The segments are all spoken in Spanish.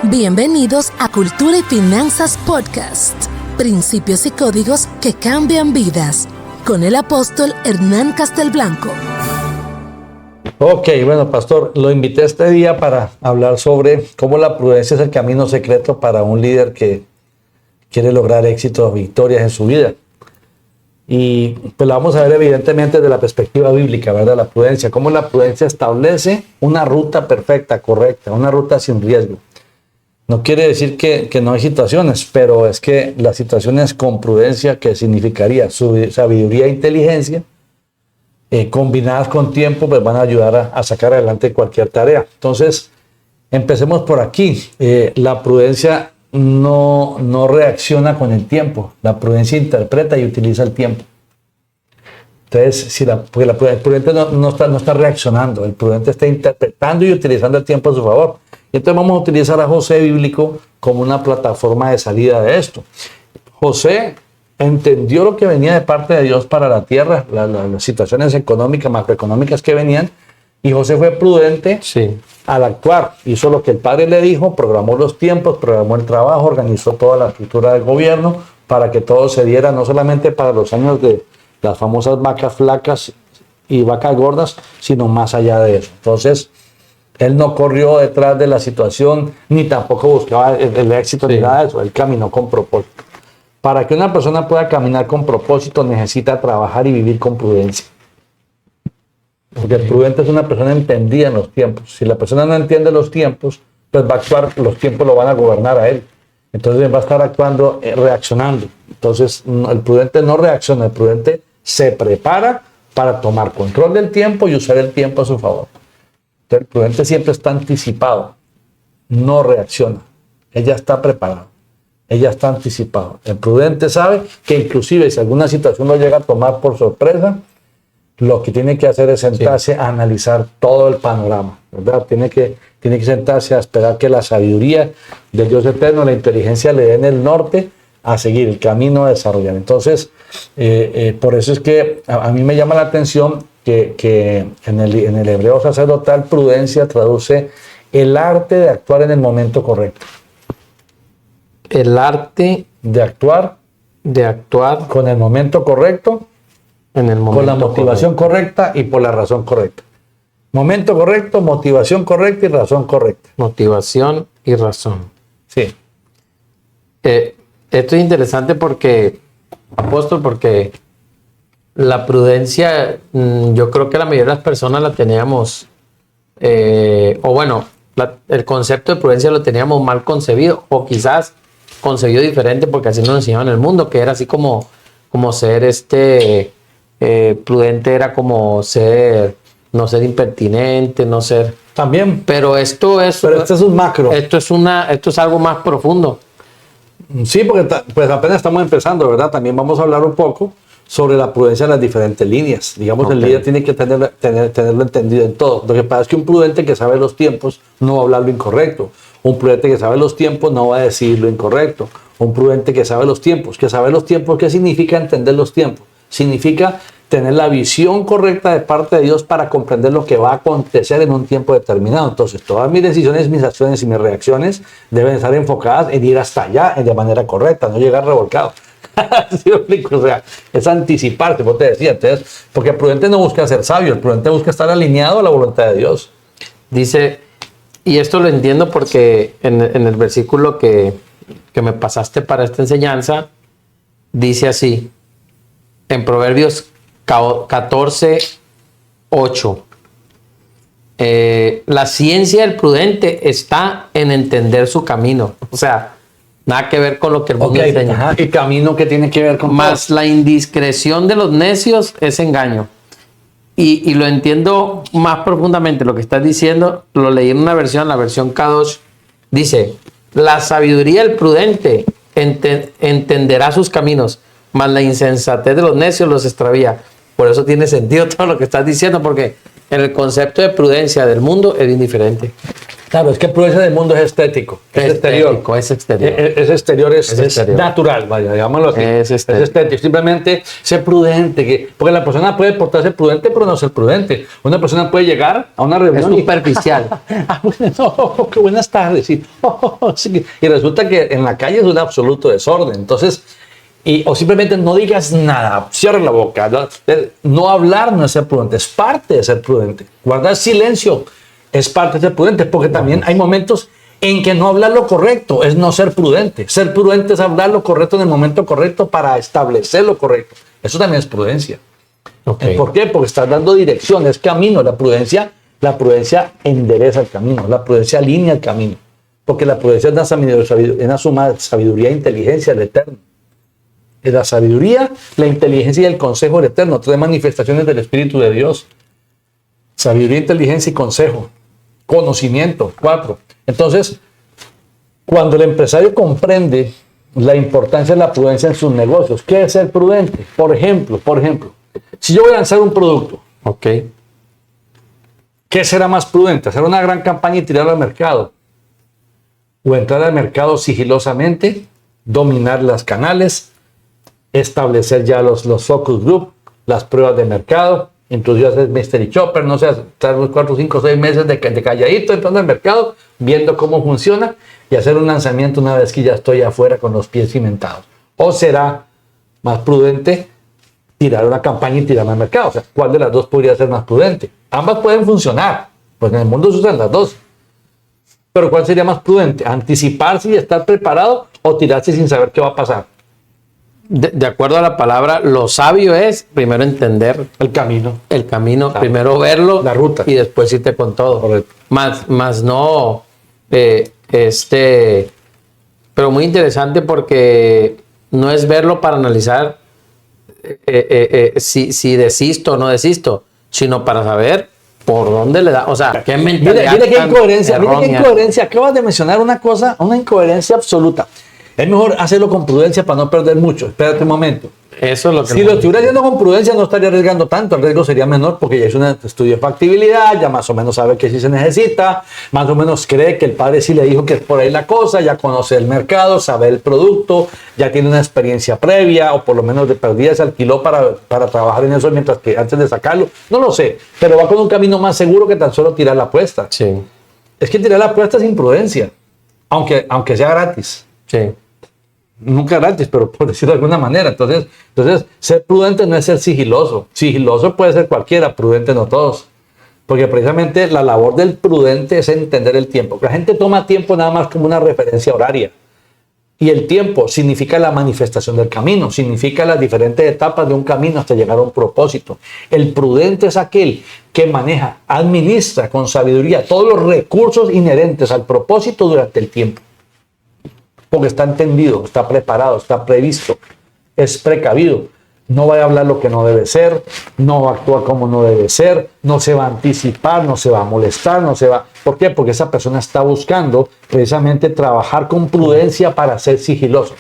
Bienvenidos a Cultura y Finanzas Podcast. Principios y códigos que cambian vidas. Con el apóstol Hernán Castelblanco. Ok, bueno, pastor, lo invité este día para hablar sobre cómo la prudencia es el camino secreto para un líder que quiere lograr éxitos, victorias en su vida. Y pues lo vamos a ver evidentemente desde la perspectiva bíblica, ¿verdad? La prudencia, cómo la prudencia establece una ruta perfecta, correcta, una ruta sin riesgo. No quiere decir que no hay situaciones, pero es que las situaciones con prudencia, que significaría sabiduría e inteligencia, combinadas con tiempo, pues van a ayudar a sacar adelante cualquier tarea. Entonces, empecemos por aquí. La prudencia no reacciona con el tiempo. La prudencia interpreta y utiliza el tiempo. Entonces, porque el prudente no está reaccionando, el prudente está interpretando y utilizando el tiempo a su favor. Y entonces vamos a utilizar a José bíblico como una plataforma de salida de esto. José entendió lo que venía de parte de Dios para la tierra, las situaciones económicas, macroeconómicas que venían, y José fue prudente al actuar. Hizo lo que el padre le dijo, programó los tiempos, programó el trabajo, organizó toda la estructura del gobierno para que todo se diera, no solamente para los años de las famosas vacas flacas y vacas gordas, sino más allá de eso. Entonces, él no corrió detrás de la situación, ni tampoco buscaba el éxito ni nada de eso. Él caminó con propósito. Para que una persona pueda caminar con propósito, necesita trabajar y vivir con prudencia. Porque el prudente es una persona entendida en los tiempos. Si la persona no entiende los tiempos, pues va a actuar, los tiempos lo van a gobernar a él. Entonces va a estar actuando, reaccionando. Entonces el prudente no reacciona, el prudente se prepara para tomar control del tiempo y usar el tiempo a su favor. Entonces, el prudente siempre está anticipado, no reacciona. Ella está preparado, ella está anticipado. El prudente sabe que inclusive si alguna situación lo llega a tomar por sorpresa, lo que tiene que hacer es sentarse a analizar todo el panorama, ¿verdad? Tiene que sentarse a esperar que la sabiduría del Dios eterno, la inteligencia le den el norte a seguir, el camino a desarrollar. Entonces, por eso es que a mí me llama la atención que en el hebreo sacerdotal prudencia traduce el arte de actuar en el momento correcto. El arte de actuar con el momento correcto, con la motivación correcta y por la razón correcta. Momento correcto, motivación correcta y razón correcta. Motivación y razón. Sí. Esto es interesante porque, apóstol, porque la prudencia, yo creo que la mayoría de las personas la teníamos, el concepto de prudencia lo teníamos mal concebido, o quizás concebido diferente porque así nos enseñaban en el mundo, que era así como ser prudente era como no ser impertinente, no ser... También. Pero esto es un macro. Esto es algo más profundo. Sí, porque pues apenas estamos empezando, ¿verdad? También vamos a hablar un poco sobre la prudencia en las diferentes líneas. Digamos, el líder tiene que tenerlo entendido en todo. Lo que pasa es que un prudente que sabe los tiempos no va a hablar lo incorrecto. Un prudente que sabe los tiempos no va a decir lo incorrecto. Un prudente que sabe los tiempos. ¿Qué significa entender los tiempos? Significa tener la visión correcta de parte de Dios para comprender lo que va a acontecer en un tiempo determinado. Entonces, todas mis decisiones, mis acciones y mis reacciones deben estar enfocadas en ir hasta allá de manera correcta, no llegar revolcado. ¿Sí me explico? O sea, es anticiparse, como te decía. Entonces, porque el prudente no busca ser sabio, el prudente busca estar alineado a la voluntad de Dios. Dice, y esto lo entiendo porque en el versículo que me pasaste para esta enseñanza, dice así, en Proverbios 14:8. La ciencia del prudente está en entender su camino. O sea, nada que ver con lo que el mundo enseña. Ajá, ¿y camino que tiene que ver con más todo? La indiscreción de los necios es engaño. Y lo entiendo más profundamente. Lo que estás diciendo, lo leí en una versión, la versión Kadosh. Dice, la sabiduría del prudente entenderá sus caminos, mas la insensatez de los necios los extravía. Por eso tiene sentido todo lo que estás diciendo, porque en el concepto de prudencia del mundo es bien diferente. Claro, es que prudencia del mundo es estético, es exterior. Es exterior. Es exterior, es exterior. natural, vaya, digámoslo así. Es estético. Simplemente ser prudente, porque la persona puede portarse prudente, pero no ser prudente. Una persona puede llegar a una reunión Es superficial. bueno, qué buenas tardes. Sí. Sí. Y resulta que en la calle es un absoluto desorden. Entonces, o simplemente no digas nada, cierra la boca. No hablar no es ser prudente, es parte de ser prudente. Guardar silencio es parte de ser prudente, porque también hay momentos en que no hablar lo correcto es no ser prudente. Ser prudente es hablar lo correcto en el momento correcto para establecer lo correcto. Eso también es prudencia. Okay. ¿Por qué? Porque estás dando dirección, es camino. La prudencia endereza el camino, la prudencia alinea el camino. Porque la prudencia es una suma de sabiduría e inteligencia del Eterno. Es la sabiduría, la inteligencia y el consejo del Eterno, tres manifestaciones del Espíritu de Dios. Sabiduría, inteligencia y consejo. Conocimiento, 4. Entonces, cuando el empresario comprende la importancia de la prudencia en sus negocios, ¿qué es ser prudente? Por ejemplo, si yo voy a lanzar un producto, Okay. ¿qué será más prudente? ¿Hacer una gran campaña y tirarlo al mercado? ¿O entrar al mercado sigilosamente, dominar los canales, establecer ya los focus group, las pruebas de mercado, introducir hacer mystery shopper, no sé, estar 4, 5, 6 meses de calladito entrando al mercado, viendo cómo funciona y hacer un lanzamiento una vez que ya estoy afuera con los pies cimentados? ¿O será más prudente tirar una campaña y tirarla al mercado? O sea, ¿cuál de las dos podría ser más prudente? Ambas pueden funcionar, pues en el mundo se usan las dos. Pero ¿cuál sería más prudente? ¿Anticiparse y estar preparado o tirarse sin saber qué va a pasar? De acuerdo a la palabra, lo sabio es primero entender El camino. Claro. Primero verlo, La ruta. y después irte con todo. Correcto. Más no, pero muy interesante porque no es verlo para analizar si desisto o no desisto, sino para saber por dónde le da, o sea, qué mentalidad. Mira qué tan incoherencia, errónea. Acabas de mencionar una incoherencia absoluta. Es mejor hacerlo con prudencia para no perder mucho. Espérate un momento. Eso es lo que Si lo estuviera haciendo con prudencia, no estaría arriesgando tanto. El riesgo sería menor porque ya hizo un estudio de factibilidad, ya más o menos sabe que sí se necesita, más o menos cree que el padre sí le dijo que es por ahí la cosa, ya conoce el mercado, sabe el producto, ya tiene una experiencia previa, o por lo menos de perdida se alquiló para trabajar en eso mientras que antes de sacarlo. No lo sé, pero va con un camino más seguro que tan solo tirar la apuesta. Sí, Es que tirar la apuesta es imprudencia, aunque sea gratis. sí. Nunca gratis, pero por decirlo de alguna manera. Entonces, ser prudente no es ser sigiloso. Sigiloso puede ser cualquiera, prudente no todos. Porque precisamente la labor del prudente es entender el tiempo. La gente toma tiempo nada más como una referencia horaria. Y el tiempo significa la manifestación del camino, significa las diferentes etapas de un camino hasta llegar a un propósito. El prudente es aquel que maneja, administra con sabiduría todos los recursos inherentes al propósito durante el tiempo. Porque está entendido, está preparado, está previsto, es precavido. No va a hablar lo que no debe ser, no va a actuar como no debe ser, no se va a anticipar, no se va a molestar, no se va... ¿Por qué? Porque esa persona está buscando precisamente trabajar con prudencia para ser sigiloso.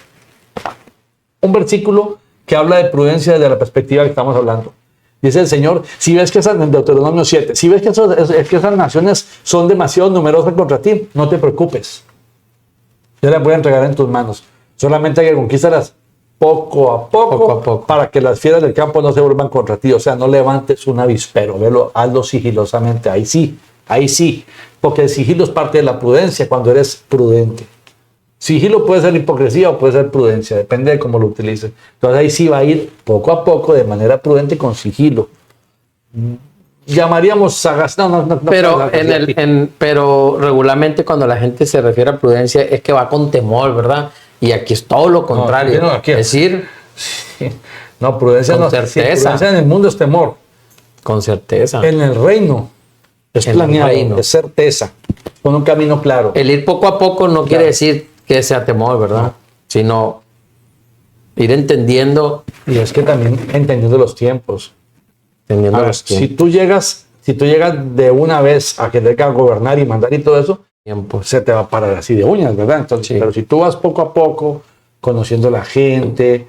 Un versículo que habla de prudencia desde la perspectiva que estamos hablando. Dice el Señor, si ves que en Deuteronomio 7, si ves que esas naciones son demasiado numerosas contra ti, no te preocupes. Yo las voy a entregar en tus manos. Solamente hay que conquistarlas poco a poco para que las fieras del campo no se vuelvan contra ti. O sea, no levantes un avispero, hazlo sigilosamente. Ahí sí. Porque el sigilo es parte de la prudencia cuando eres prudente. Sigilo puede ser hipocresía o puede ser prudencia, depende de cómo lo utilices. Entonces ahí sí va a ir poco a poco, de manera prudente, con sigilo. Llamaríamos sagaz. No. Pero regularmente cuando la gente se refiere a prudencia es que va con temor, ¿verdad? Y aquí es todo lo contrario. No, aquí es decir, sí. No, prudencia con no. certeza. Sí, prudencia en el mundo es temor. Con certeza. En el reino es planeado, es certeza, con un camino claro. El ir poco a poco no quiere decir que sea temor, ¿verdad? No. Sino ir entendiendo. Y es que también entendiendo los tiempos. Si tú llegas de una vez a querer gobernar y mandar y todo eso, se te va a parar así de uñas, ¿verdad? Entonces, sí. Pero si tú vas poco a poco, conociendo a la gente,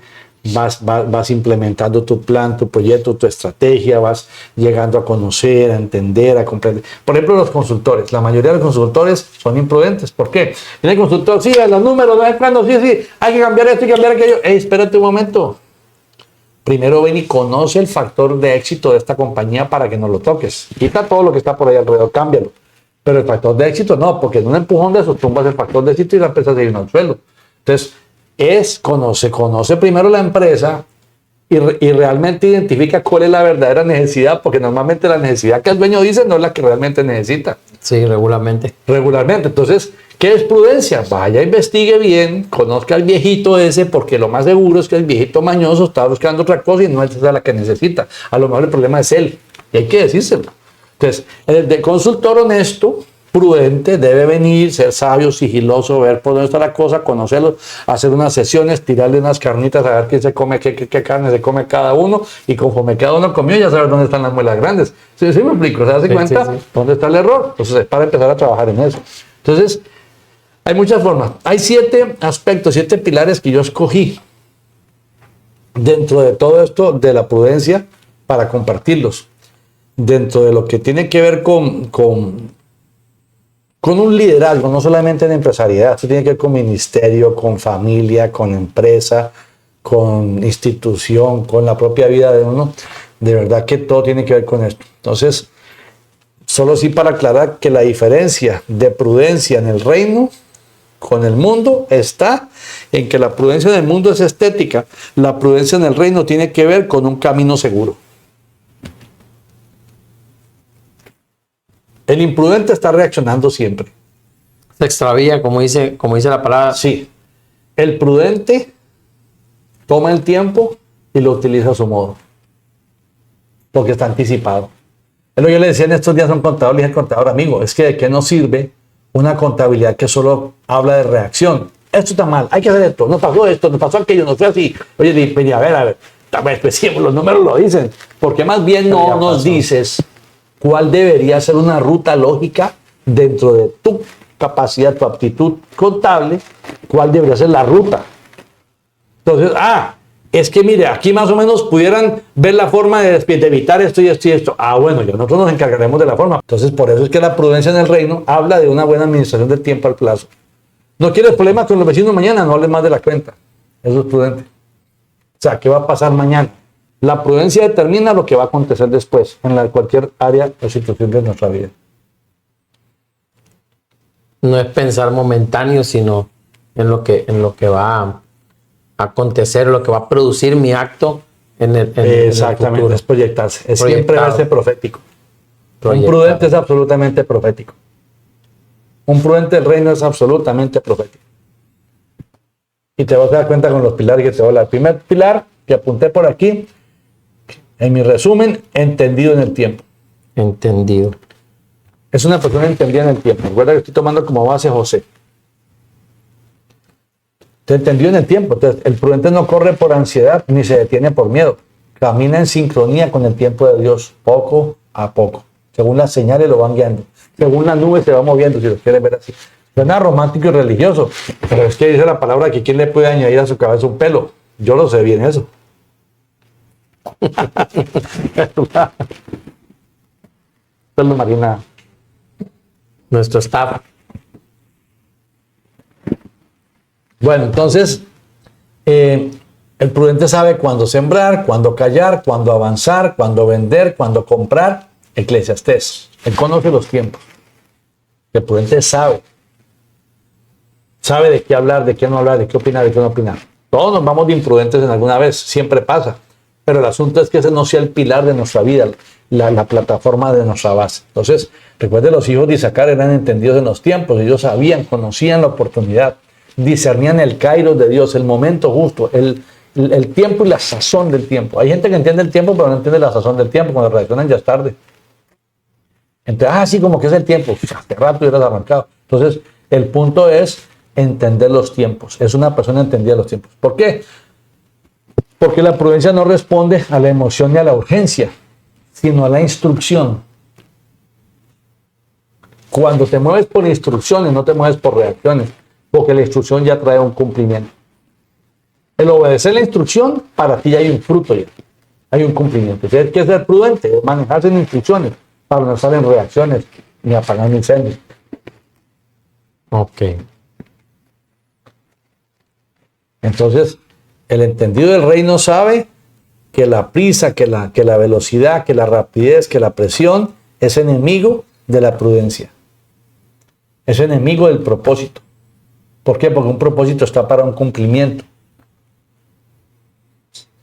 vas implementando tu plan, tu proyecto, tu estrategia, vas llegando a conocer, a entender, a comprender. Por ejemplo, los consultores. La mayoría de los consultores son imprudentes. ¿Por qué? Viene el consultor, sí, los números, ¿no? Cuando sí, hay que cambiar esto y cambiar aquello. Espérate un momento. Primero ven y conoce el factor de éxito de esta compañía para que no lo toques. Quita todo lo que está por ahí alrededor, cámbialo. Pero el factor de éxito no, porque en un empujón de eso tumbas el factor de éxito y la empresa se viene al suelo. Entonces, conoce primero la empresa y realmente identifica cuál es la verdadera necesidad, porque normalmente la necesidad que el dueño dice no es la que realmente necesita. Sí, regularmente. Entonces, ¿qué es prudencia? Vaya, investigue bien, conozca al viejito ese, porque lo más seguro es que el viejito mañoso está buscando otra cosa y no es esa la que necesita. A lo mejor el problema es él y hay que decírselo. Entonces, el de consultor honesto, prudente, debe venir, ser sabio, sigiloso, ver por dónde está la cosa, conocerlo, hacer unas sesiones, tirarle unas carnitas, a ver quién se come, qué carne se come cada uno, y conforme cada uno comió, ya saber dónde están las muelas grandes. ¿Sí me explico? ¿Se hace cuenta? Sí. ¿Dónde está el error? Entonces, es para empezar a trabajar en eso. Entonces, hay muchas formas. Hay 7 aspectos, 7 pilares que yo escogí dentro de todo esto de la prudencia para compartirlos. Dentro de lo que tiene que ver con un liderazgo, no solamente en empresariedad, esto tiene que ver con ministerio, con familia, con empresa, con institución, con la propia vida de uno. De verdad que todo tiene que ver con esto. Entonces, solo sí para aclarar que la diferencia de prudencia en el reino con el mundo está en que la prudencia en el mundo es estética, la prudencia en el reino tiene que ver con un camino seguro. El imprudente está reaccionando siempre. Se extravía, como dice la palabra. Sí. El prudente toma el tiempo y lo utiliza a su modo. Porque está anticipado. Es lo que yo le decía en estos días a un contador, le dije al contador, amigo, es que de qué nos sirve una contabilidad que solo habla de reacción. Esto está mal, hay que hacer esto, nos pasó aquello, no fue así. Oye, a ver, pues, los números lo dicen. Porque más bien no nos dices cuál debería ser una ruta lógica dentro de tu capacidad, tu aptitud contable, cuál debería ser la ruta. Entonces, es que mire, aquí más o menos pudieran ver la forma de evitar esto y esto y esto. Bueno, nosotros nos encargaremos de la forma. Entonces, por eso es que la prudencia en el reino habla de una buena administración del tiempo al plazo. No quieres problemas con los vecinos mañana, no hables más de la cuenta. Eso es prudente. O sea, ¿qué va a pasar mañana? La prudencia determina lo que va a acontecer después en cualquier área o situación de nuestra vida. No es pensar momentáneo, sino en lo que va a acontecer, lo que va a producir mi acto en el Exactamente, futuro. es proyectarse, es siempre verse profético. Un prudente es absolutamente profético. Un prudente del reino es absolutamente profético. Y te vas a dar cuenta con los pilares que te voy a hablar. El primer pilar que apunté por aquí, en mi resumen, entendido en el tiempo. Entendido. Es una persona entendida en el tiempo. Recuerda que estoy tomando como base José. Te entendió en el tiempo. Entonces, el prudente no corre por ansiedad ni se detiene por miedo. Camina en sincronía con el tiempo de Dios, poco a poco. Según las señales lo van guiando. Según las nubes se va moviendo, si lo quieres ver así. Suena romántico y religioso, pero es que dice la palabra que quién le puede añadir a su cabeza un pelo. Yo lo sé bien eso. Pelo Marina. Nuestro staff. Bueno, entonces, el prudente sabe cuándo sembrar, cuándo callar, cuándo avanzar, cuándo vender, cuándo comprar. Eclesiastés. Él conoce los tiempos. El prudente sabe. Sabe de qué hablar, de qué no hablar, de qué opinar, de qué no opinar. Todos nos vamos de imprudentes en alguna vez, siempre pasa. Pero el asunto es que ese no sea el pilar de nuestra vida, la plataforma de nuestra base. Entonces, recuerde, los hijos de Isaacar eran entendidos en los tiempos. Ellos sabían, conocían la oportunidad, discernían el kairos de Dios, el momento justo, el tiempo y la sazón del tiempo. Hay gente que entiende el tiempo, pero no entiende la sazón del tiempo. Cuando reaccionan ya es tarde. Entonces, así como que es el tiempo. Hace rato hubieras arrancado. Entonces, el punto es entender los tiempos. Es una persona entendida de los tiempos. ¿Por qué? Porque la prudencia no responde a la emoción ni a la urgencia, sino a la instrucción. Cuando te mueves por instrucciones, no te mueves por reacciones, porque la instrucción ya trae un cumplimiento. El obedecer la instrucción, para ti ya hay un fruto ya. Hay un cumplimiento. Tienes que ser prudente, manejarse en instrucciones para no estar en reacciones ni apagando incendios. Ok. Entonces, el entendido del reino sabe que la prisa, que la velocidad, que la rapidez, que la presión es enemigo de la prudencia. Es enemigo del propósito. ¿Por qué? Porque un propósito está para un cumplimiento,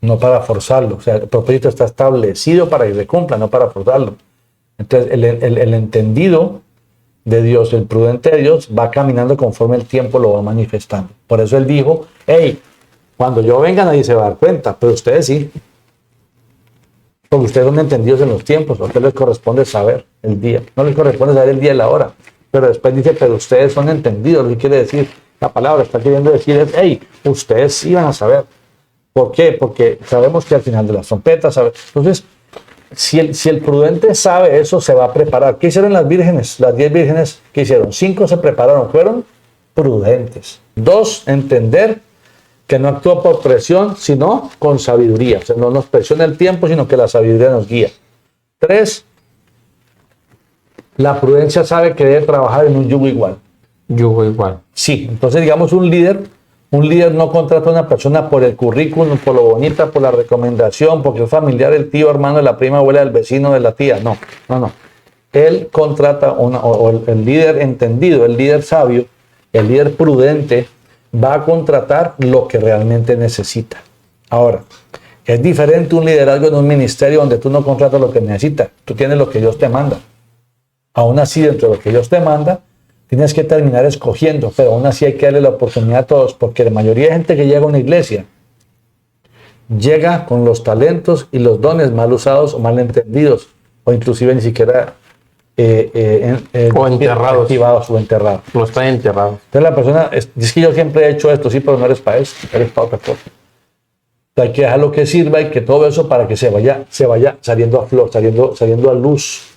no para forzarlo. O sea, el propósito está establecido para que se cumpla, no para forzarlo. Entonces, el entendido de Dios, el prudente de Dios, va caminando conforme el tiempo lo va manifestando. Por eso él dijo, hey, cuando yo venga nadie se va a dar cuenta, pero ustedes sí. Porque ustedes son entendidos en los tiempos, a ustedes les corresponde saber el día. No les corresponde saber el día y la hora. Pero después dice, pero ustedes son entendidos. Lo que quiere decir la palabra, está queriendo decir es, hey, ustedes sí van a saber. ¿Por qué? Porque sabemos que al final de las trompetas, entonces, si el prudente sabe eso, se va a preparar. ¿Qué hicieron las vírgenes? Las 10 vírgenes, ¿qué hicieron? 5 se prepararon, fueron prudentes. 2, entender que no actúa por presión, sino con sabiduría. O sea, no nos presiona el tiempo, sino que la sabiduría nos guía. 3, la prudencia sabe que debe trabajar en un yugo igual. Yugo igual. Sí, entonces digamos un líder no contrata a una persona por el currículum, por lo bonita, por la recomendación, porque es familiar, el tío, hermano, de la prima, abuela, del vecino, de la tía. No. Él contrata el líder entendido, el líder sabio, el líder prudente, va a contratar lo que realmente necesita. Ahora, es diferente un liderazgo en un ministerio donde tú no contratas lo que necesitas, tú tienes lo que Dios te manda. Aún así, dentro de lo que Dios te manda, tienes que terminar escogiendo, pero aún así hay que darle la oportunidad a todos, porque la mayoría de gente que llega a una iglesia llega con los talentos y los dones mal usados o mal entendidos, o inclusive ni siquiera o enterrados. Activados o enterrados. No están enterrados. Entonces la persona, es que yo siempre he hecho esto, sí, pero no eres para eso, eres para otra cosa. Hay que dejar lo que sirva y que todo eso para que se vaya saliendo a flor, saliendo a luz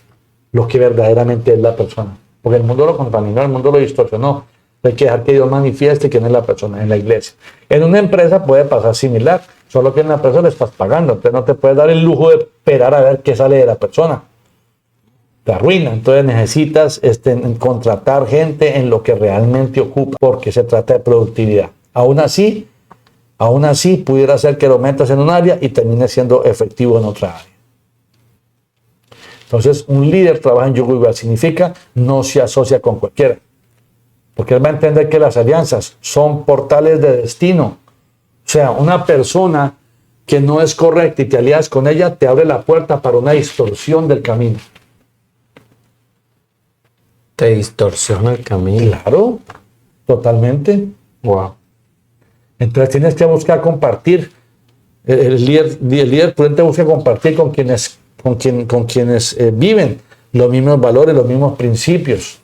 lo que verdaderamente es la persona. Porque el mundo lo contaminó, el mundo lo distorsionó. Hay que dejar que Dios manifieste quién es la persona en la iglesia. En una empresa puede pasar similar, solo que en la empresa le estás pagando. Entonces no te puedes dar el lujo de esperar a ver qué sale de la persona. Te arruina. Entonces necesitas contratar gente en lo que realmente ocupa, porque se trata de productividad. Aún así, pudiera ser que lo metas en un área y termine siendo efectivo en otra área. Entonces, un líder trabaja en yugo igual, significa no se asocia con cualquiera. Porque él va a entender que las alianzas son portales de destino. O sea, una persona que no es correcta y te alías con ella, te abre la puerta para una distorsión del camino. Te distorsiona el camino. Claro, totalmente. Wow. Entonces tienes que buscar compartir. El líder prudente busca compartir con quienes viven los mismos valores, los mismos principios,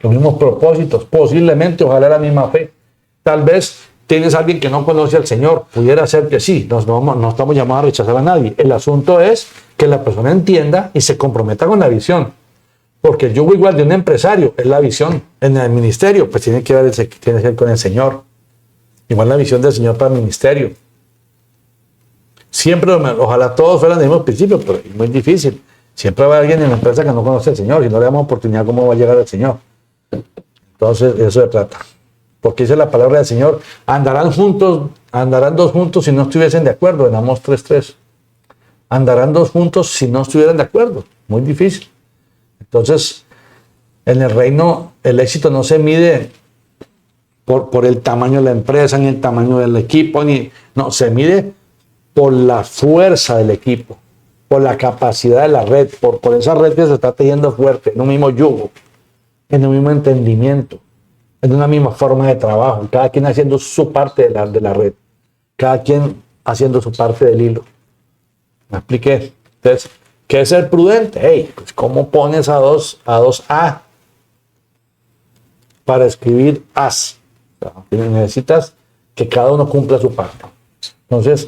los mismos propósitos, posiblemente, ojalá la misma fe. Tal vez tienes a alguien que no conoce al Señor, pudiera ser que sí, no estamos llamados a rechazar a nadie. El asunto es que la persona entienda y se comprometa con la visión, porque el yugo igual de un empresario es la visión. En el ministerio, pues tiene que ver con el Señor. Igual la visión del Señor para el ministerio. Siempre, ojalá todos fueran del mismo principio, pero es muy difícil. Siempre va alguien en la empresa que no conoce al Señor. Si no le damos oportunidad, ¿cómo va a llegar al Señor? Entonces, eso se trata. Porque dice la palabra del Señor, andarán dos juntos si no estuviesen de acuerdo, en Amós 3:3. Andarán dos juntos si no estuvieran de acuerdo. Muy difícil. Entonces, en el reino, el éxito no se mide por el tamaño de la empresa, ni el tamaño del equipo, no, se mide por la fuerza del equipo, por la capacidad de la red, por esa red que se está tejiendo fuerte, en un mismo yugo, en un mismo entendimiento, en una misma forma de trabajo, cada quien haciendo su parte de la red, cada quien haciendo su parte del hilo. ¿Me expliqué? Entonces, ¿qué es ser prudente? Hey, pues ¿cómo pones a dos A para escribir as? O sea, necesitas que cada uno cumpla su parte. Entonces,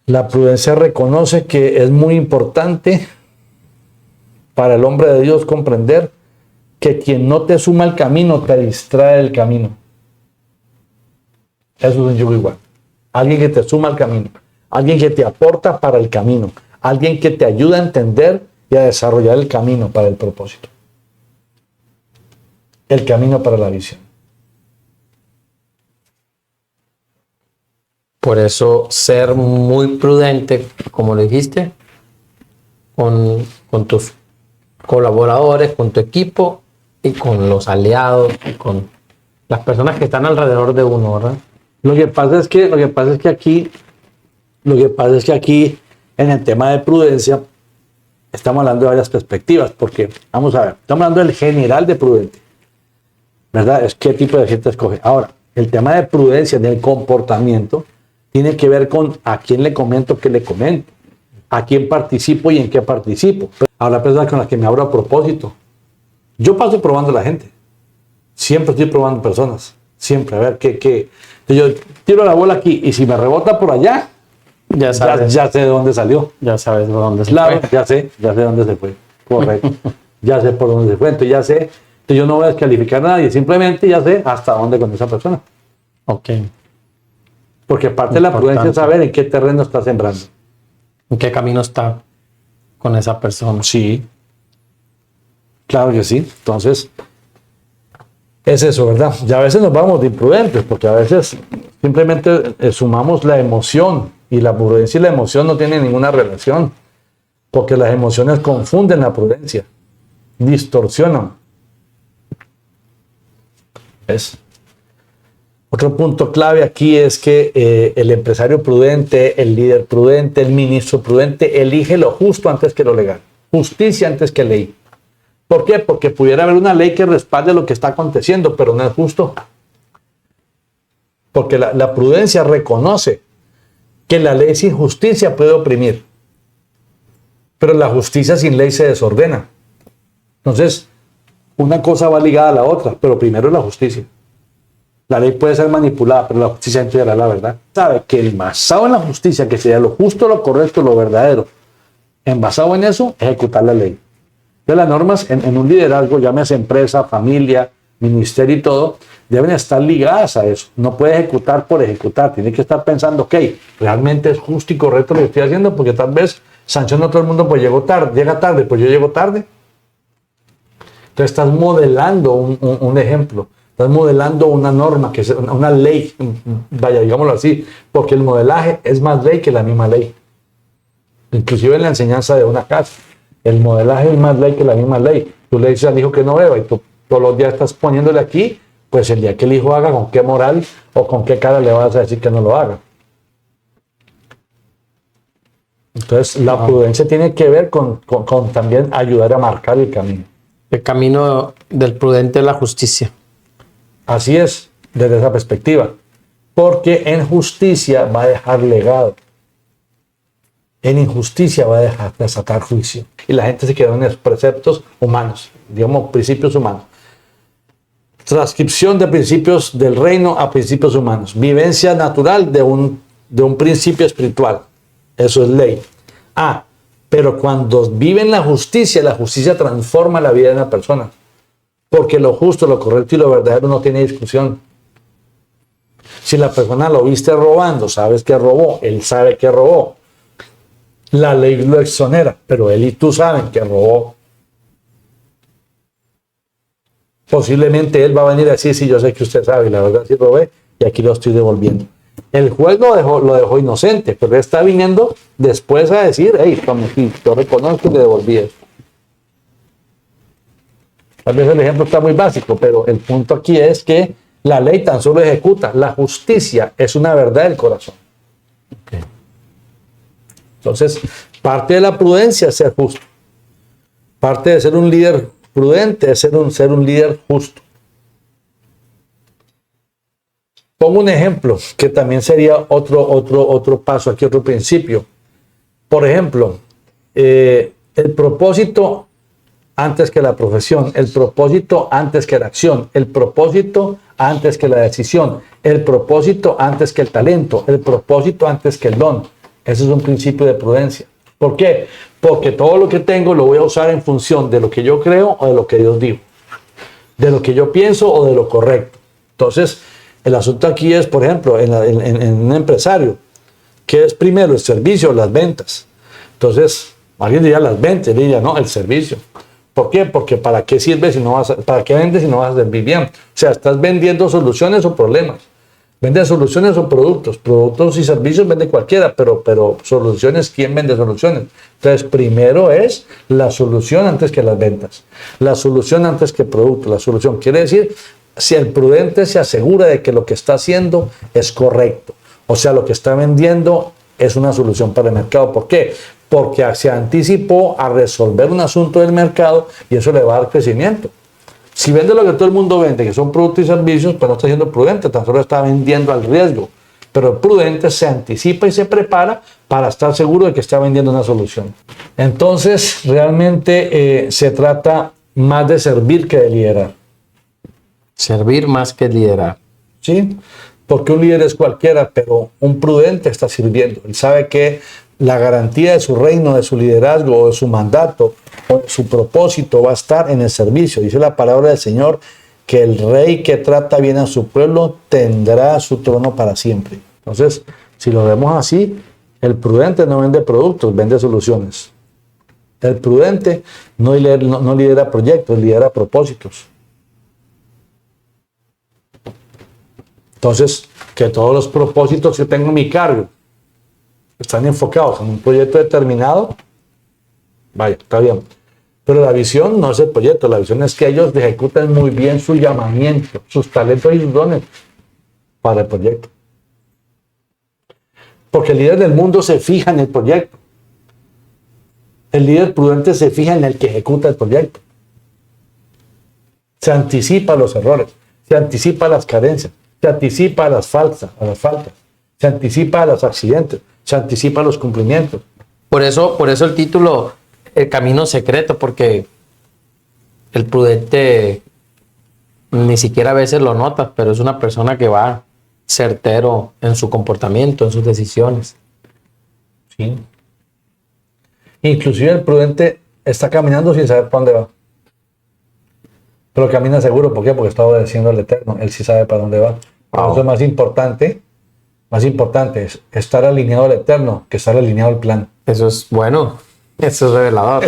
la prudencia reconoce que es muy importante para el hombre de Dios comprender que quien no te suma el camino te distrae del camino. Eso es un yugo igual. alguien que te suma al camino, alguien que te aporta para el camino, alguien que te ayuda a entender y a desarrollar el camino para el propósito, el camino para la visión. Por eso ser muy prudente, como lo dijiste, con tus colaboradores, con tu equipo y con los aliados y con las personas que están alrededor de uno, ¿verdad? Lo que pasa es que aquí en el tema de prudencia estamos hablando de varias perspectivas, porque vamos a ver, estamos hablando del general de prudente, ¿verdad? Es qué tipo de gente escoge. Ahora, el tema de prudencia del comportamiento tiene que ver con a quién le comento, qué le comento, a quién participo y en qué participo. Ahora, personas con las que me abro a propósito. Yo paso probando a la gente. Siempre estoy probando personas. Siempre, a ver qué. Yo tiro la bola aquí y si me rebota por allá, Ya sabes, ya sé de dónde salió. ya sabes de dónde se Claro, fue. ya sé de dónde se fue. Correcto. Ya sé por dónde se fue. Entonces ya sé. Entonces yo no voy a descalificar a nadie. Simplemente ya sé hasta dónde con esa persona. Ok. Porque parte de la prudencia es saber en qué terreno está sembrando. ¿En qué camino está con esa persona? Sí. Claro que sí. Entonces, es eso, ¿verdad? Y a veces nos vamos de imprudentes, porque a veces simplemente sumamos la emoción, y la prudencia y la emoción no tienen ninguna relación, porque las emociones confunden la prudencia, distorsionan. ¿Ves? Otro punto clave aquí es que el empresario prudente, el líder prudente, el ministro prudente elige lo justo antes que lo legal. Justicia antes que ley. ¿Por qué? Porque pudiera haber una ley que respalde lo que está aconteciendo, pero no es justo. Porque la prudencia reconoce que la ley sin justicia puede oprimir, pero la justicia sin ley se desordena. Entonces, una cosa va ligada a la otra, pero primero es la justicia. La ley puede ser manipulada, pero la justicia entregará la verdad. Sabe que el basado en la justicia, que sería lo justo, lo correcto, lo verdadero, basado en eso, ejecutar la ley. Entonces, las normas en un liderazgo, llámese empresa, familia, ministerio y todo, deben estar ligadas a eso. No puede ejecutar por ejecutar. Tiene que estar pensando, ok, realmente es justo y correcto lo que estoy haciendo, porque tal vez sanciono a todo el mundo, pues llega tarde, pues yo llego tarde. Entonces estás modelando un ejemplo. Estás modelando una norma, que es una ley, vaya, digámoslo así, porque el modelaje es más ley que la misma ley. Inclusive en la enseñanza de una casa, el modelaje es más ley que la misma ley. Tú le dices al hijo que no beba y tú todos los días estás poniéndole aquí, pues el día que el hijo haga, ¿con qué moral o con qué cara le vas a decir que no lo haga? Entonces, la prudencia tiene que ver con también ayudar a marcar el camino. El camino del prudente es la justicia. Así es, desde esa perspectiva. Porque en justicia va a dejar legado. En injusticia va a dejar desatar juicio. Y la gente se quedó en esos preceptos humanos, digamos, principios humanos. Transcripción de principios del reino a principios humanos. Vivencia natural de un principio espiritual. Eso es ley. Pero cuando viven la justicia transforma la vida de una persona. Porque lo justo, lo correcto y lo verdadero no tiene discusión. Si la persona lo viste robando, sabes que robó, él sabe que robó. La ley lo exonera, pero él y tú saben que robó. Posiblemente él va a venir a decir, sí, yo sé que usted sabe, y la verdad sí robé, y aquí lo estoy devolviendo. El juez lo dejó inocente, pero él está viniendo después a decir, hey, yo reconozco y le devolví eso. Tal vez el ejemplo está muy básico, pero el punto aquí es que la ley tan solo ejecuta. La justicia es una verdad del corazón. Okay. Entonces, parte de la prudencia es ser justo. Parte de ser un líder prudente es ser un líder justo. Pongo un ejemplo que también sería otro paso aquí, otro principio. Por ejemplo, el propósito antes que la profesión, el propósito antes que la acción, el propósito antes que la decisión, el propósito antes que el talento, el propósito antes que el don. Ese es un principio de prudencia. ¿Por qué? Porque todo lo que tengo lo voy a usar en función de lo que yo creo o de lo que Dios dijo, de lo que yo pienso o de lo correcto. Entonces, El asunto aquí es, por ejemplo, en un empresario, ¿qué es primero, el servicio o las ventas? Entonces, alguien diría las ventas, diría, no, el servicio. ¿Por qué? Porque ¿para qué sirve si no para qué vendes si no vas a servir bien? O sea, estás vendiendo soluciones o problemas. Vende soluciones o productos. Productos y servicios vende cualquiera, pero soluciones, ¿quién vende soluciones? Entonces, primero es la solución antes que las ventas. La solución antes que producto. La solución quiere decir, si el prudente se asegura de que lo que está haciendo es correcto. O sea, lo que está vendiendo es una solución para el mercado. ¿Por qué? Porque se anticipó a resolver un asunto del mercado y eso le va a dar crecimiento. Si vende lo que todo el mundo vende, que son productos y servicios, pues no está siendo prudente, tan solo está vendiendo al riesgo. Pero el prudente se anticipa y se prepara para estar seguro de que está vendiendo una solución. Entonces, realmente se trata más de servir que de liderar. Servir más que liderar. ¿Sí? Porque un líder es cualquiera, pero un prudente está sirviendo. Él sabe que la garantía de su reino, de su liderazgo, o de su mandato, o de su propósito va a estar en el servicio. Dice la palabra del Señor que el rey que trata bien a su pueblo tendrá su trono para siempre. Entonces, si lo vemos así, el prudente no vende productos, vende soluciones. El prudente no lidera proyectos, lidera propósitos. Entonces, que todos los propósitos que tengo en mi cargo están enfocados en un proyecto determinado, vaya, está bien. Pero la visión no es el proyecto, la visión es que ellos ejecuten muy bien su llamamiento, sus talentos y sus dones para el proyecto. Porque el líder del mundo se fija en el proyecto. El líder prudente se fija en el que ejecuta el proyecto. Se anticipa a los errores, se anticipa a las carencias, se anticipa a las faltas, se anticipa a los accidentes, se anticipa a los cumplimientos. Por eso el título, El camino secreto, porque el prudente ni siquiera a veces lo notas, pero es una persona que va certero en su comportamiento, en sus decisiones. Sí. Inclusive el prudente está caminando sin saber para dónde va. Pero camina seguro, ¿por qué? Porque está obedeciendo al Eterno. Él sí sabe para dónde va. Wow. Eso es más importante es estar alineado al Eterno que estar alineado al plan. Eso es bueno. Eso es revelador.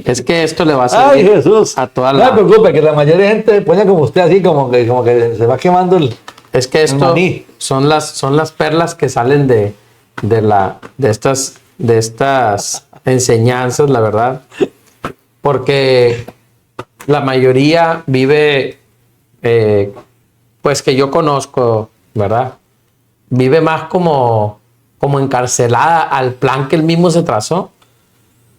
Es que esto le va a servir. Ay, Jesús. A toda la... No me preocupe, que la mayoría de gente pone como usted así, como que se va quemando el... Es que esto son las perlas que salen de estas enseñanzas, la verdad. Porque la mayoría vive, pues que yo conozco, ¿verdad? Vive más como encarcelada al plan que él mismo se trazó.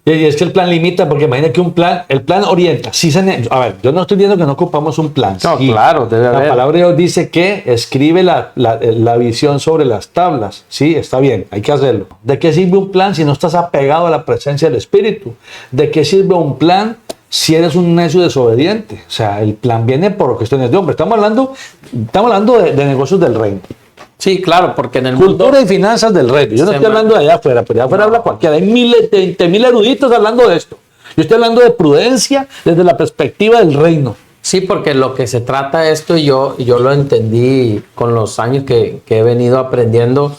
Y es que el plan limita, porque imagina que el plan orienta. Sí, a ver, yo no estoy diciendo que no ocupamos un plan. No, sí, claro, debe haber. La palabra de Dios dice que escribe la visión sobre las tablas. Sí, está bien, hay que hacerlo. ¿De qué sirve un plan si no estás apegado a la presencia del Espíritu? ¿De qué sirve un plan si eres un necio desobediente? O sea, el plan viene por cuestiones de hombre. Estamos hablando de negocios del reino. Sí, claro, porque en el Cultura y finanzas del reino. Yo no estoy hablando de allá afuera, pero allá afuera habla cualquiera. Hay 20,000 eruditos hablando de esto. Yo estoy hablando de prudencia desde la perspectiva del reino. Sí, porque lo que se trata esto, yo lo entendí con los años que he venido aprendiendo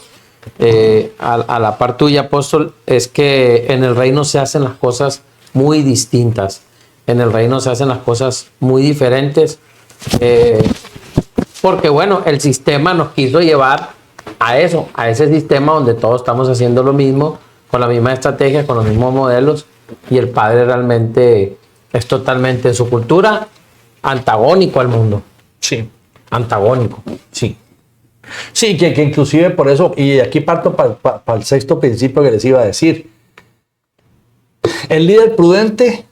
a la par tuya, apóstol, es que en el reino se hacen las cosas muy distintas. En el reino se hacen las cosas muy diferentes. Porque bueno, el sistema nos quiso llevar a eso, a ese sistema donde todos estamos haciendo lo mismo, con la misma estrategia, con los mismos modelos, y el Padre realmente es totalmente en su cultura antagónico al mundo. Sí. Antagónico. Sí. Sí, que inclusive por eso, y aquí parto para el sexto principio que les iba a decir. El líder prudente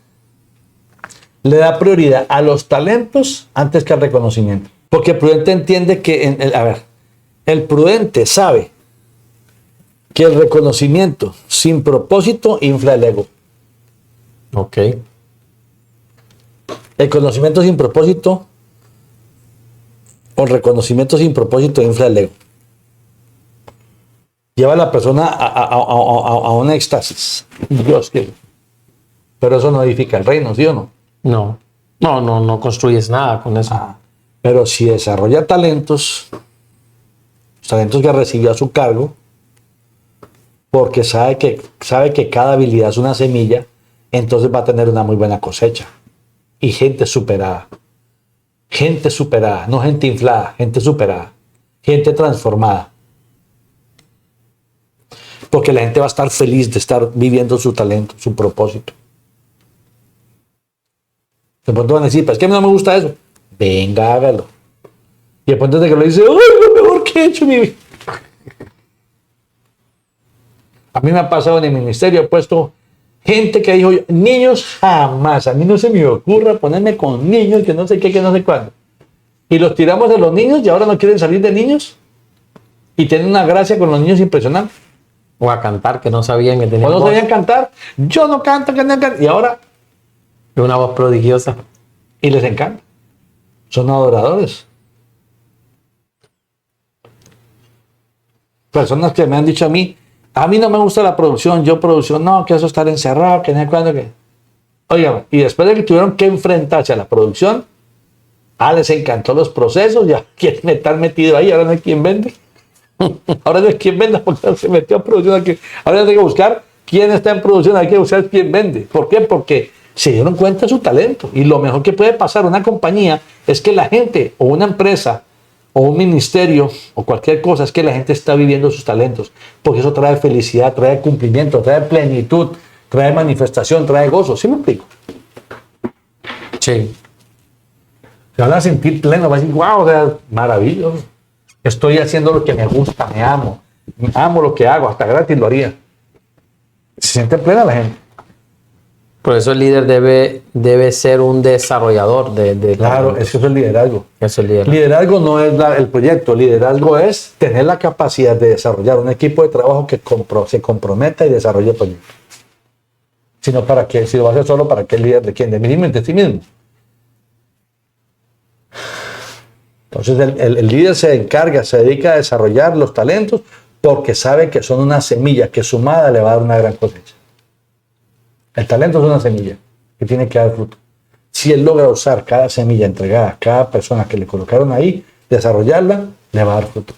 le da prioridad a los talentos antes que al reconocimiento. Porque el prudente entiende que, el prudente sabe que el reconocimiento sin propósito infla el ego. Ok. El conocimiento sin propósito o el reconocimiento sin propósito infla el ego. Lleva a la persona a un éxtasis. Dios quiere. Pero eso no edifica el reino, ¿sí o no? No construyes nada con eso. Pero si desarrolla talentos, los talentos que recibió a su cargo, porque sabe que cada habilidad es una semilla, entonces va a tener una muy buena cosecha. Y gente superada, no gente inflada, gente superada, gente transformada. Porque la gente va a estar feliz de estar viviendo su talento, su propósito. De pronto van a decir, pues es que a mí no me gusta eso. Venga, hágalo. Y de pronto de que lo dice, ¡uy, lo mejor que he hecho en mi vida! A mí me ha pasado en el ministerio, he puesto gente que dijo, niños jamás, a mí no se me ocurra ponerme con niños, que no sé qué, que no sé cuándo. Y los tiramos de los niños y ahora no quieren salir de niños. Y tienen una gracia con los niños impresionante. O a cantar, que no sabían que tenían O no voz. sabían cantar, yo no canto, que no canto. Y ahora, Una voz prodigiosa. y les encanta. Son adoradores. Personas que me han dicho a mí no me gusta la producción, yo producción, no, que eso estar encerrado, que no sé cuándo, que... Oigan, y después de que tuvieron que enfrentarse a la producción, les encantó los procesos, ya quieren estar metidos ahí, ahora no hay quien vende. Ahora no hay quien venda porque se metió a producción aquí. Ahora hay que buscar quién está en producción, hay que buscar quién vende. ¿Por qué? Porque se dieron cuenta de su talento. Y lo mejor que puede pasar a una compañía es que la gente o una empresa o un ministerio o cualquier cosa es que la gente está viviendo sus talentos, porque eso trae felicidad, trae cumplimiento, trae plenitud, trae manifestación, trae gozo. ¿Sí me explico? Sí. Se van a sentir plenos, van a decir, wow, o sea, maravilloso. Estoy haciendo lo que me gusta, me amo lo que hago, hasta gratis lo haría. Se siente plena la gente. Por eso el líder debe ser un desarrollador de Claro, eso es el liderazgo. Eso es el liderazgo. Liderazgo no es el proyecto, liderazgo es tener la capacidad de desarrollar un equipo de trabajo que se comprometa y desarrolle el proyecto. Sino para qué, si lo va a hacer solo, ¿para qué el líder de quién? De mí mismo, de ti mismo. Entonces el líder se encarga, se dedica a desarrollar los talentos porque sabe que son una semilla que sumada le va a dar una gran cosecha. El talento es una semilla que tiene que dar fruto. Si él logra usar cada semilla entregada, cada persona que le colocaron ahí, desarrollarla, le va a dar fruto.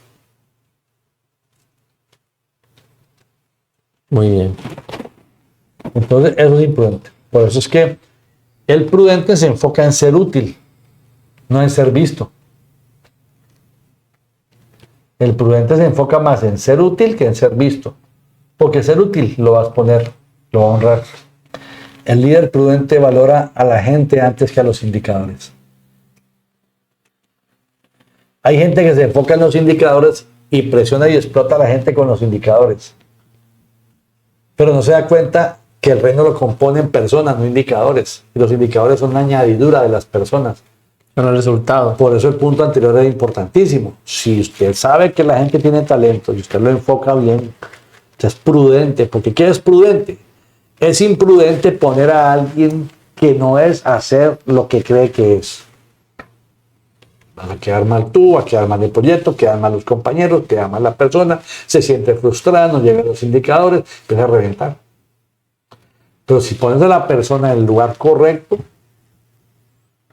Muy bien. Entonces eso es imprudente. Por eso es que el prudente se enfoca en ser útil, no en ser visto. El prudente se enfoca más en ser útil que en ser visto. Porque ser útil lo vas a poner, lo va a honrar. El líder prudente valora a la gente antes que a los indicadores. Hay gente que se enfoca en los indicadores y presiona y explota a la gente con los indicadores. Pero no se da cuenta que el reino lo componen personas, no indicadores. Y los indicadores son una añadidura de las personas. Son los resultados. Por eso el punto anterior es importantísimo. Si usted sabe que la gente tiene talento y usted lo enfoca bien, usted es prudente. Porque ¿qué es prudente? Es imprudente poner a alguien que no es hacer lo que cree que es. Vas a quedar mal tú, va a quedar mal el proyecto, quedan mal los compañeros, queda mal la persona, se siente frustrada, no llegan los indicadores, empieza a reventar. Pero si pones a la persona en el lugar correcto,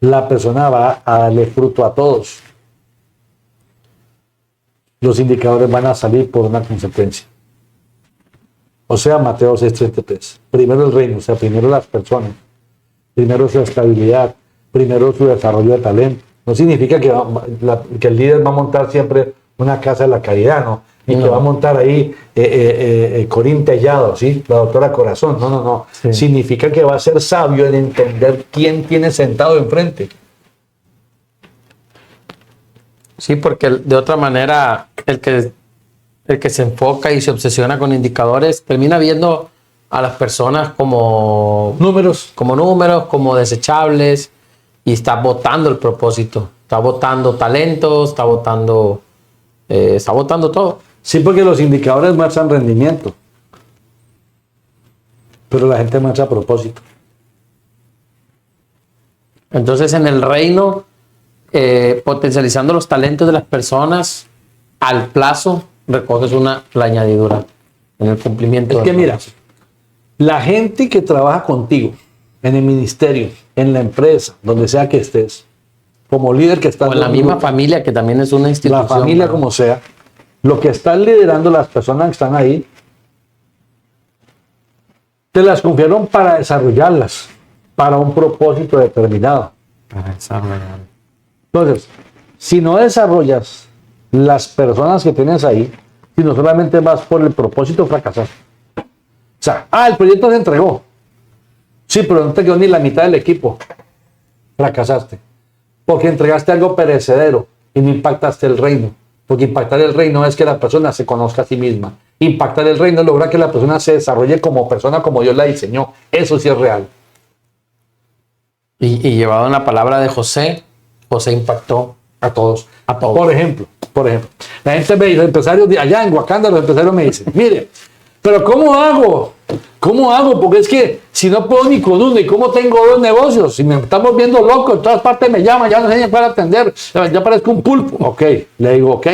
la persona va a darle fruto a todos. Los indicadores van a salir por una consecuencia. O sea, Mateo 6:33. Primero el reino, o sea, primero las personas. Primero su estabilidad. Primero su desarrollo de talento. No significa que el líder va a montar siempre una casa de la caridad, ¿no? Y que va a montar ahí Corín Tellado, ¿sí? La doctora Corazón. No. Sí. Significa que va a ser sabio en entender quién tiene sentado enfrente. Sí, porque de otra manera el que se enfoca y se obsesiona con indicadores termina viendo a las personas como Números. como desechables y está botando el propósito, está botando talentos, está botando todo. Sí, porque los indicadores muestran rendimiento. Pero la gente muestra propósito. Entonces en el reino, potencializando los talentos de las personas, al plazo recoges la añadidura en el cumplimiento. Es que mira, la gente que trabaja contigo en el ministerio, en la empresa, donde sea que estés, como líder que estás O en la misma familia, que también es una institución. la familia, ¿no? como sea, lo que están liderando las personas que están ahí, te las confiaron para desarrollarlas, para un propósito determinado. Para desarrollar. Entonces, si no desarrollas las personas que tienes ahí, si no solamente vas por el propósito, fracasas. O sea, el proyecto se entregó. Sí, pero no te quedó ni la mitad del equipo. Fracasaste. Porque entregaste algo perecedero y no impactaste el reino. Porque impactar el reino es que la persona se conozca a sí misma. Impactar el reino es lograr que la persona se desarrolle como persona, como Dios la diseñó. Eso sí es real. Y llevado en la palabra de José, José impactó A todos. a todos. Por ejemplo, la gente me dice, los empresarios de allá en Wakanda, los empresarios me dicen, mire, pero ¿cómo hago? ¿Cómo hago? Porque es que si no puedo ni con uno, ¿y cómo tengo dos negocios? Si me estamos viendo loco, en todas partes me llaman, ya no sé ni para atender, ya parezco un pulpo. Ok, le digo, ok.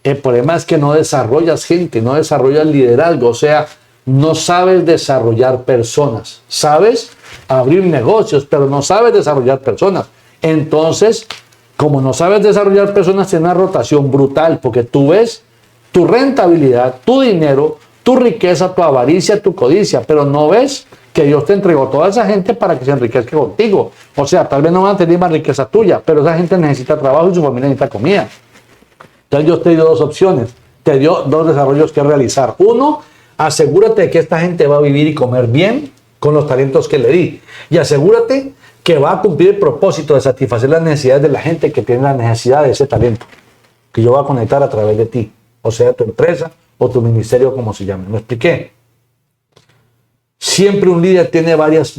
El problema es que no desarrollas gente, no desarrollas liderazgo, o sea, no sabes desarrollar personas. Sabes abrir negocios, pero no sabes desarrollar personas. Entonces, como no sabes desarrollar personas, tienes una rotación brutal, porque tú ves tu rentabilidad, tu dinero, tu riqueza, tu avaricia, tu codicia, pero no ves que Dios te entregó toda esa gente para que se enriquezca contigo. O sea, tal vez no van a tener más riqueza tuya, pero esa gente necesita trabajo y su familia necesita comida. Entonces Dios te dio dos opciones, te dio dos desarrollos que realizar. Uno, asegúrate de que esta gente va a vivir y comer bien con los talentos que le di. Y asegúrate que va a cumplir el propósito de satisfacer las necesidades de la gente que tiene la necesidad de ese talento, que yo voy a conectar a través de ti, o sea, tu empresa o tu ministerio, como se llame. ¿Me expliqué? Siempre un líder tiene varios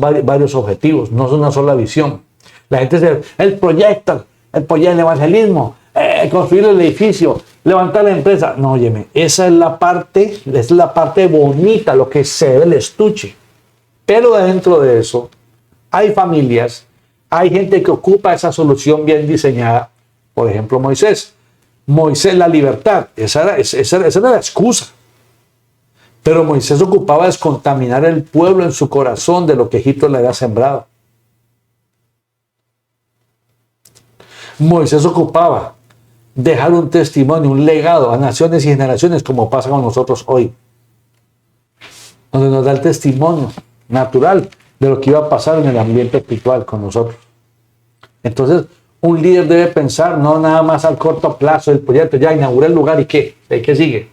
objetivos, no es una sola visión. La gente dice, el proyecto, el evangelismo, construir el edificio, levantar la empresa. No, óyeme, esa es la parte bonita, lo que se ve el estuche. Pero dentro de eso, hay familias, hay gente que ocupa esa solución bien diseñada. Por ejemplo, Moisés, la libertad, esa era la excusa. Pero Moisés ocupaba descontaminar el pueblo en su corazón de lo que Egipto le había sembrado. Moisés ocupaba dejar un testimonio, un legado a naciones y generaciones, como pasa con nosotros hoy, donde nos da el testimonio natural de lo que iba a pasar en el ambiente espiritual con nosotros. Entonces, un líder debe pensar no nada más al corto plazo del proyecto, ya inauguré el lugar y ¿qué? ¿Qué sigue?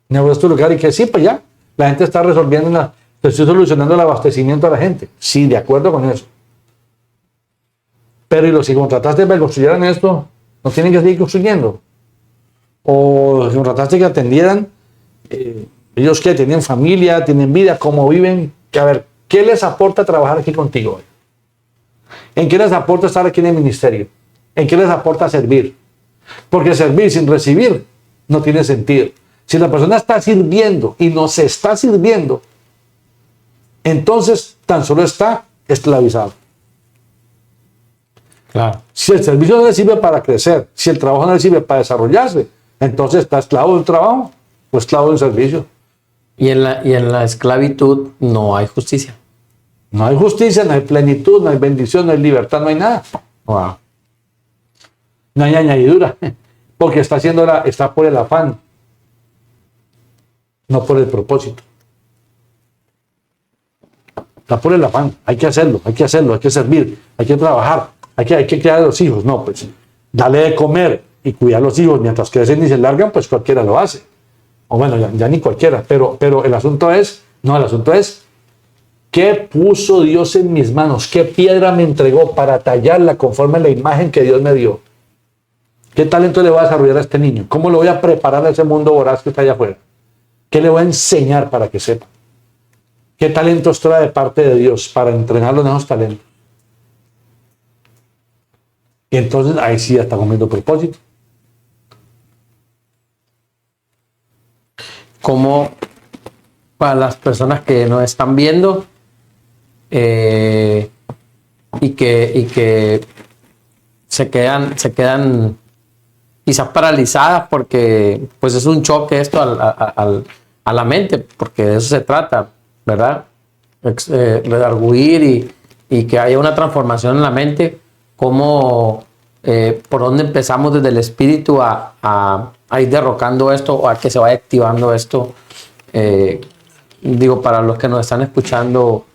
Inauguré este lugar y ¿qué? Sí, pues ya, la gente está resolviendo, estoy solucionando el abastecimiento a la gente. Sí, de acuerdo con eso. Pero ¿y los que contrataste para que construyeran esto? ¿No tienen que seguir construyendo? ¿O los que contrataste que atendieran? ¿Ellos qué? ¿Tienen familia? ¿Tienen vida? ¿Cómo viven? A ver, ¿qué les aporta trabajar aquí contigo hoy? ¿En qué les aporta estar aquí en el ministerio? ¿En qué les aporta servir? Porque servir sin recibir no tiene sentido. Si la persona está sirviendo y no se está sirviendo, entonces tan solo está esclavizado. Claro. Si el servicio no le sirve para crecer, si el trabajo no le sirve para desarrollarse, entonces está esclavo del trabajo o esclavo del servicio. Y en la esclavitud no hay justicia. No hay justicia, no hay plenitud, no hay bendición, no hay libertad, no hay nada. Wow. No hay añadidura, porque está por el afán, no por el propósito. Está por el afán, hay que hacerlo, hay que servir, hay que trabajar, hay que criar a los hijos. No, pues, darle de comer y cuidar a los hijos mientras crecen y se largan, pues cualquiera lo hace. O bueno, ya ni cualquiera, pero el asunto es, ¿qué puso Dios en mis manos? ¿Qué piedra me entregó para tallarla conforme a la imagen que Dios me dio? ¿Qué talento le voy a desarrollar a este niño? ¿Cómo lo voy a preparar a ese mundo voraz que está allá afuera? ¿Qué le voy a enseñar para que sepa? ¿Qué talentos trae de parte de Dios para entrenarlo en esos talentos? Y entonces ahí sí ya está cumpliendo propósito. Como para las personas que nos están viendo y que se quedan quizás paralizadas porque pues es un choque esto a la mente, porque de eso se trata, ¿verdad? Redarguir y que haya una transformación en la mente. cómo, por dónde empezamos desde el espíritu a ir derrocando esto o a que se vaya activando esto. Digo, para los que nos están escuchando,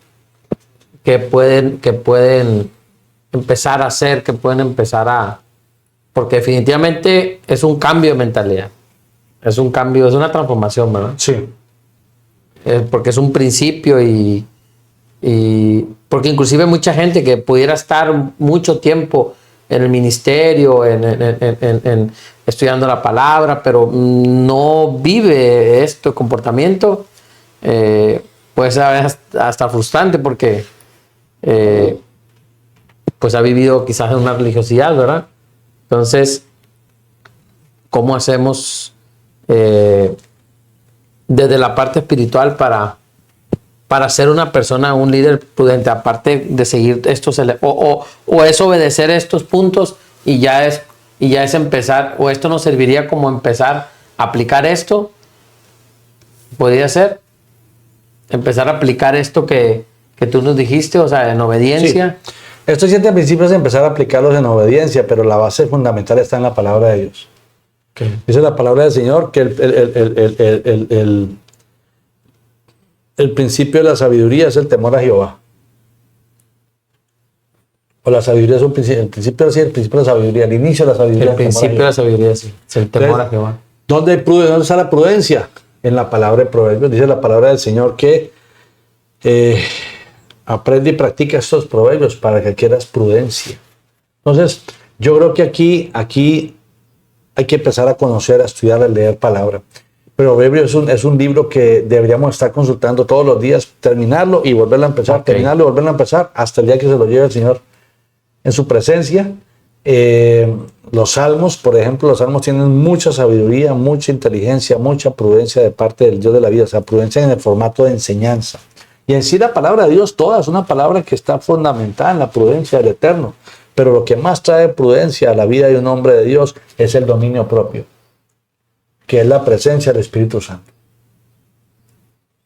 que pueden empezar a hacer, que pueden empezar a... Porque definitivamente es un cambio de mentalidad. Es un cambio, es una transformación, ¿verdad? Sí. Porque es un principio y porque inclusive mucha gente que pudiera estar mucho tiempo en el ministerio, en estudiando la palabra, pero no vive este comportamiento, puede ser hasta frustrante porque pues ha vivido quizás en una religiosidad, ¿verdad? Entonces, ¿cómo hacemos desde la parte espiritual para ser una persona, un líder prudente, aparte de seguir estos o es obedecer estos puntos y ya es empezar, o esto nos serviría como empezar a aplicar esto? ¿Podría ser? Empezar a aplicar esto que tú nos dijiste, o sea, en obediencia. Sí. Estos 7 principios es empezar a aplicarlos en obediencia, pero la base fundamental está en la palabra de Dios. Okay. Dice la palabra del Señor que el principio de la sabiduría es el temor a Jehová. O la sabiduría es un principio, el principio de la sabiduría, el inicio de la sabiduría. El principio de la sabiduría, sí, es el temor a Jehová. ¿Dónde está la prudencia? En la palabra de Proverbios. Dice la palabra del Señor que aprende y practica estos proverbios para que adquieras prudencia. Entonces, yo creo que aquí hay que empezar a conocer, a estudiar, a leer palabra. Proverbios es un libro que deberíamos estar consultando todos los días, terminarlo y volverlo a empezar, terminarlo y volverlo a empezar hasta el día que se lo lleve el Señor en su presencia. Los salmos, por ejemplo, los salmos tienen mucha sabiduría, mucha inteligencia, mucha prudencia de parte del Dios de la vida, o sea, prudencia en el formato de enseñanza. Y en sí la palabra de Dios toda es una palabra que está fundamentada en la prudencia del Eterno. Pero lo que más trae prudencia a la vida de un hombre de Dios es el dominio propio, que es la presencia del Espíritu Santo.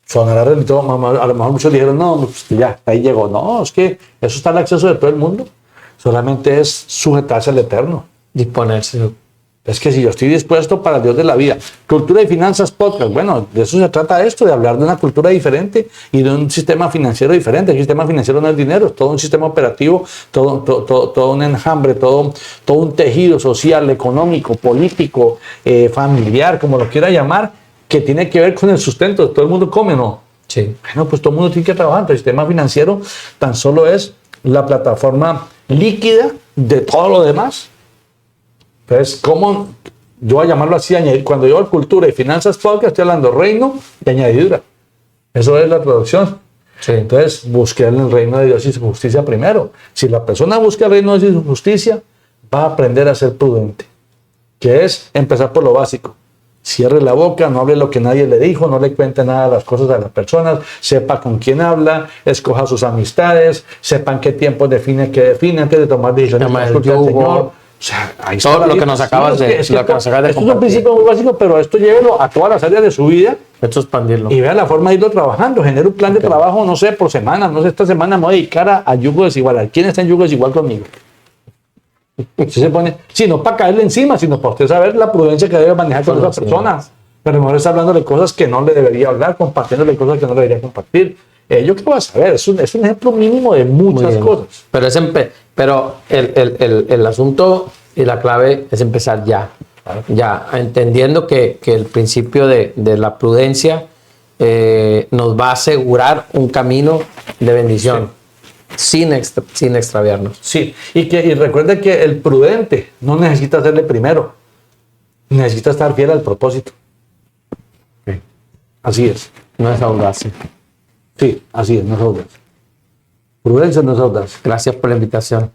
Sonará religioso, a lo mejor muchos dijeron, no, pues ya, ahí llegó. No, es que eso está al acceso de todo el mundo. Solamente es sujetarse al Eterno. Disponerse. Es que si yo estoy dispuesto para el Dios de la vida. Cultura y finanzas podcast. Bueno, de eso se trata esto, de hablar de una cultura diferente y de un sistema financiero diferente. El sistema financiero no es dinero, es todo un sistema operativo, todo un enjambre, todo un tejido social, económico, político, familiar, como lo quiera llamar, que tiene que ver con el sustento. Todo el mundo come, ¿no? Sí. Bueno, pues todo el mundo tiene que trabajar. El sistema financiero tan solo es la plataforma líquida de todo lo demás. Entonces, ¿cómo yo voy a llamarlo así? Cuando yo hablo cultura y finanzas podcast, estoy hablando reino y añadidura. Eso es la traducción. Sí. Entonces, busque el reino de Dios y su justicia primero. Si la persona busca el reino de Dios y su justicia, va a aprender a ser prudente, que es empezar por lo básico. Cierre la boca, no hable lo que nadie le dijo, no le cuente nada de las cosas a las personas, sepa con quién habla, escoja sus amistades, sepa en qué tiempo define antes de tomar decisiones con el Señor. O sea, ahí todo lo que nos acabas de esto es un principio muy básico, pero esto llévelo a todas las áreas de su vida. Esto es expandirlo. Y vea la forma de irlo trabajando. Genera un plan de trabajo, no sé, por semana. No sé, esta semana me voy a dedicar a yugo desigual. ¿Quién está en yugo desigual conmigo? Si se pone, si no para caerle encima, sino para usted saber la prudencia que debe manejar con otras personas. Pero a lo mejor está hablando de cosas que no le debería hablar, compartiéndole cosas que no le debería compartir. Yo qué voy a saber, es un ejemplo mínimo de muchas cosas. Pero el asunto y la clave es empezar ya entendiendo que el principio de la prudencia nos va a asegurar un camino de bendición, sin extraviarnos. Sí, y recuerde que el prudente no necesita hacerle primero, necesita estar fiel al propósito. Okay. Así es. No es audacia. Sí, así es, no es audacia. Prudencia no es audacia. Gracias por la invitación.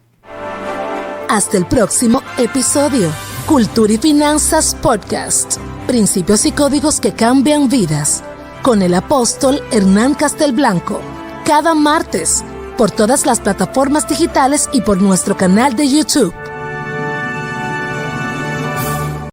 Hasta el próximo episodio. Cultura y Finanzas Podcast. Principios y códigos que cambian vidas. Con el apóstol Hernán Castelblanco. Cada martes. Por todas las plataformas digitales y por nuestro canal de YouTube.